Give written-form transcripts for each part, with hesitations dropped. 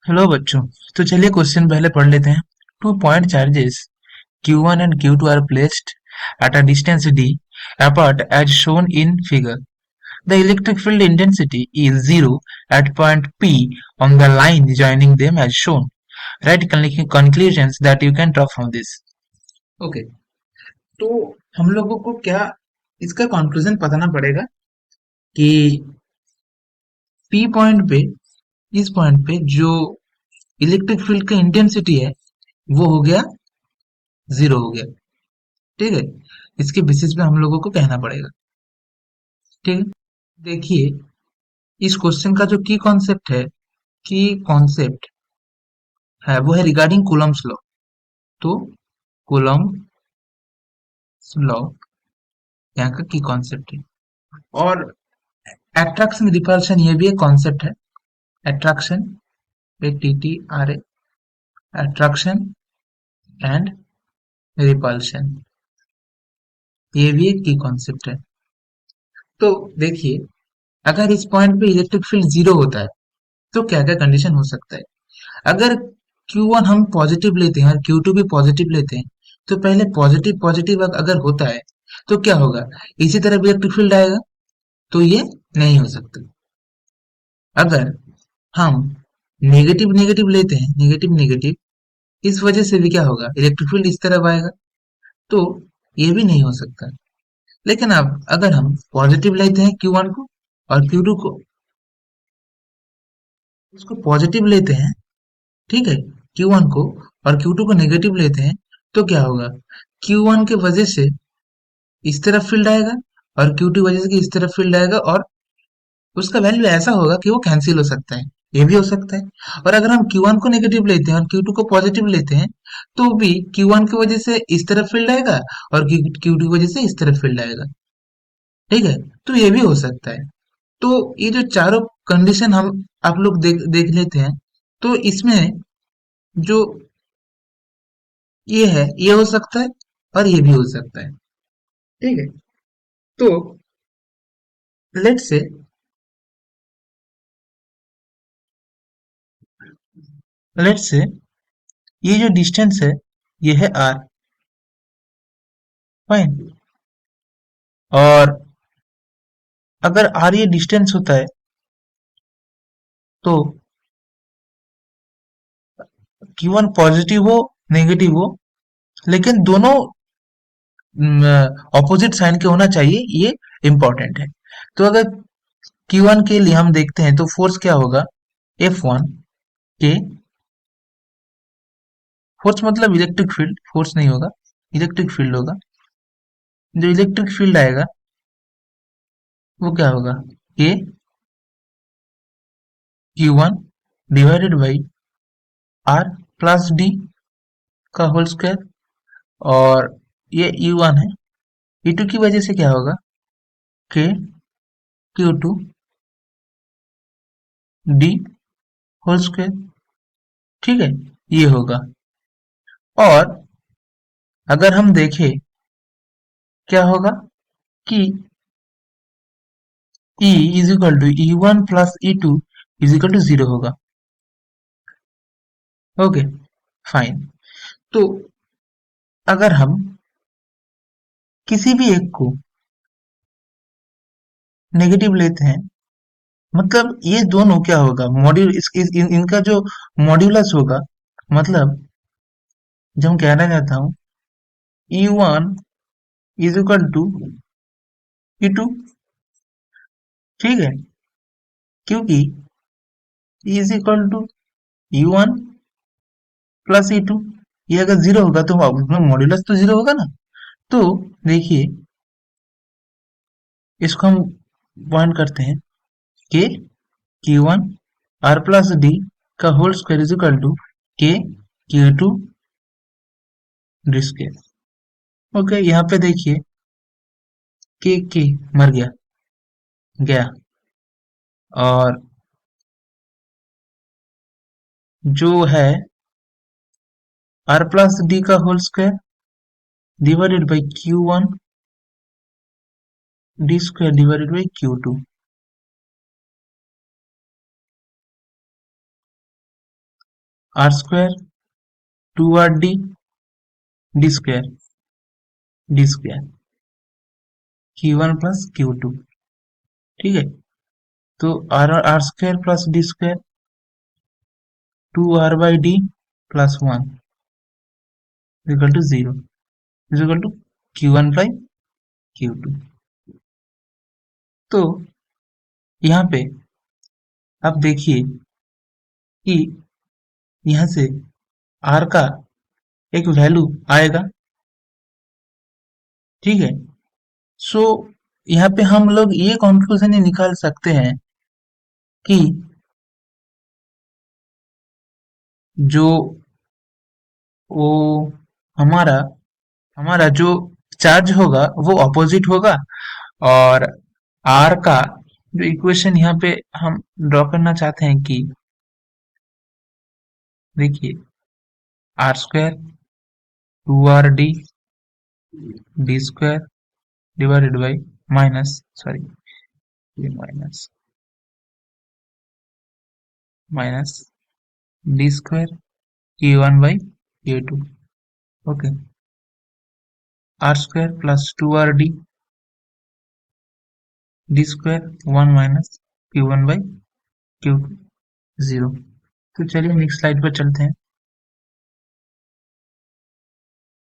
Hello बच्चों। तो चलिए क्वेश्चन पहले पढ़ लेते हैं। Two point charges Q1 and Q2 are placed at a distance d apart as shown in figure. The electric field intensity is zero at point P on the line joining them as shown. Write conclusions that you can draw from this. Okay, तो हम लोगों को क्या इसका conclusion बताना पड़ेगा कि P point पे, इस पॉइंट पे जो इलेक्ट्रिक फील्ड का इंटेंसिटी है वो हो गया जीरो हो गया। ठीक है, इसके बेसिस पे हम लोगों को कहना पड़ेगा। ठीक है, देखिए इस क्वेश्चन का जो की कॉन्सेप्ट है वो है रिगार्डिंग कूलम्स लॉ। तो कूलम्स लॉ यहाँ का की कॉन्सेप्ट है। और एट्रैक्शन रिपल्शन ये भी एक कॉन्सेप्ट है। Attraction, ATTRA, attraction and repulsion, ये भी एक की कॉन्सेप्ट है। तो देखिए, अगर इस पॉइंट पे इलेक्ट्रिक फील्ड जीरो होता है तो क्या क्या कंडीशन हो सकता है। अगर Q1 हम पॉजिटिव लेते हैं और Q2 भी पॉजिटिव लेते हैं, तो पहले पॉजिटिव पॉजिटिव अगर होता है तो क्या होगा, इसी तरफ इलेक्ट्रिक फील्ड आएगा। तो ये नहीं हो सकता। अगर हम नेगेटिव नेगेटिव लेते हैं, नेगेटिव नेगेटिव, इस वजह से भी क्या होगा, इलेक्ट्रिक फील्ड इस तरफ आएगा। तो ये भी नहीं हो सकता। लेकिन अब अगर हम पॉजिटिव लेते हैं Q1 को और Q2 को, इसको पॉजिटिव लेते हैं, ठीक है, Q1 को, और Q2 को नेगेटिव लेते हैं, तो क्या होगा, Q1 के वजह से इस तरफ फील्ड आएगा और Q2 की वजह से इस तरफ फील्ड आएगा, और उसका वैल्यू ऐसा होगा कि वो कैंसिल हो सकता है। ये भी हो सकता है। और अगर हम Q1 को नेगेटिव लेते हैं और Q2 को पॉजिटिव लेते हैं, तो भी Q1 की वजह से इस तरफ फील्ड आएगा और Q2 की वजह से इस तरफ फील्ड आएगा। ठीक है, तो ये भी हो सकता है। तो ये जो चारों कंडीशन हम आप लोग देख लेते हैं, तो इसमें जो ये है ये हो सकता है और ये भी हो सकता है। ठीक है, तो लेट्स से, लेट्स से ये जो डिस्टेंस है ये है r। फाइन। और अगर r ये डिस्टेंस होता है तो Q1 पॉजिटिव हो नेगेटिव हो, लेकिन दोनों ऑपोजिट साइन के होना चाहिए, ये इंपॉर्टेंट है। तो अगर Q1 के लिए हम देखते हैं तो फोर्स क्या होगा, F1 के, फोर्स मतलब इलेक्ट्रिक फील्ड, फोर्स नहीं होगा, इलेक्ट्रिक फील्ड होगा। जो इलेक्ट्रिक फील्ड आएगा वो क्या होगा, A Q1 divided by R plus D का होल स्क्वायर। और ये U1 है, E2 की वजह से क्या होगा, K Q2 D whole square. ठीक है, ये होगा। और अगर हम देखें क्या होगा कि E is equal to E1 plus E2 is equal to zero होगा। Okay, fine. तो अगर हम किसी भी एक को नेगेटिव लेते हैं, मतलब ये दोनों क्या होगा, मॉड्यूल इनका जो मॉड्यूलस होगा, मतलब जो हम कहना चाहता हूँ, E1 is equal to E2। ठीक है, क्योंकि E is equal to E1 plus E2, ये अगर जीरो होगा तो मॉड्यूलस तो जीरो होगा ना। तो देखिए, इसको हम पॉइंट करते हैं कि Q1 R प्लस डी का whole square is equal to K Q2 D square. Okay, यहाँ पे देखिए के मर गया, गया। और जो है R प्लस डी का whole square divided by Q1 D square divided by Q2। R square 2 r d D square D square Q1 plus Q2। ठीक है, तो R square plus D square 2 r/d plus 1 equal to 0 is equal to Q1/Q2। तो यहाँ पे आप देखिए कि यहाँ से R का एक वैल्यू आएगा। ठीक है, सो यहाँ पे हम लोग ये कंक्लूजन ही निकाल सकते हैं कि जो वो हमारा हमारा जो चार्ज होगा वो ऑपोजिट होगा, और आर का जो इक्वेशन यहाँ पे हम ड्रॉ करना चाहते हैं कि देखिए R square 2 r/d D square divided by minus sorry ये minus D square Q1/Q2। Okay, R square plus 2 r/d D square 1 minus Q1/Q2 0। तो चलिए नेक्स्ट स्लाइड पर चलते हैं।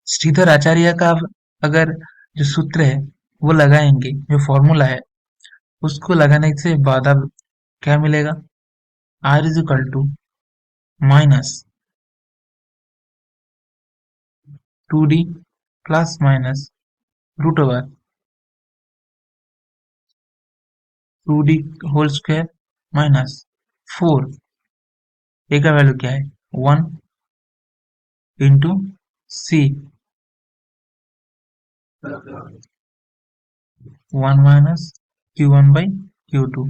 श्रीधर आचार्य का अगर जो सूत्र है वो लगाएंगे, जो फॉर्मूला है उसको लगाने से बाद अब क्या मिलेगा, R is equal to minus 2d plus minus root over 2d whole square minus 4, A का वैल्यू क्या है 1 into C 1 minus Q1/Q2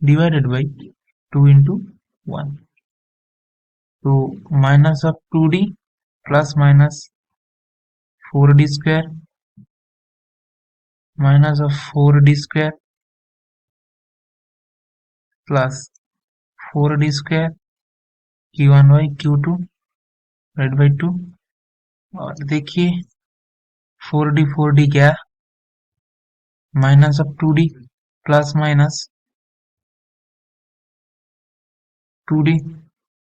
divided by 2 into 1। तो minus of 2d plus minus 4d square minus of 4d square plus 4d square Q1/Q2 divide by 2। और देखिए 4d क्या, minus of 2d plus minus 2d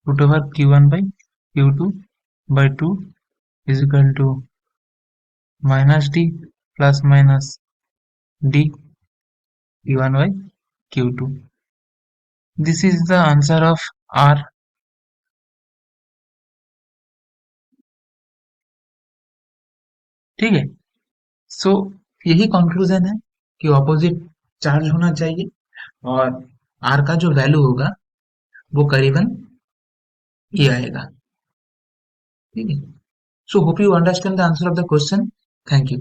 root over Q1/Q2 by 2 is equal to minus d plus minus d Q1/Q2। This is the answer of R। ठीक है, सो यही conclusion है कि opposite charge होना चाहिए, और R का जो वैल्यू होगा वो करीबन ये आएगा। ठीक है, so hope you understand the answer of the question. Thank you.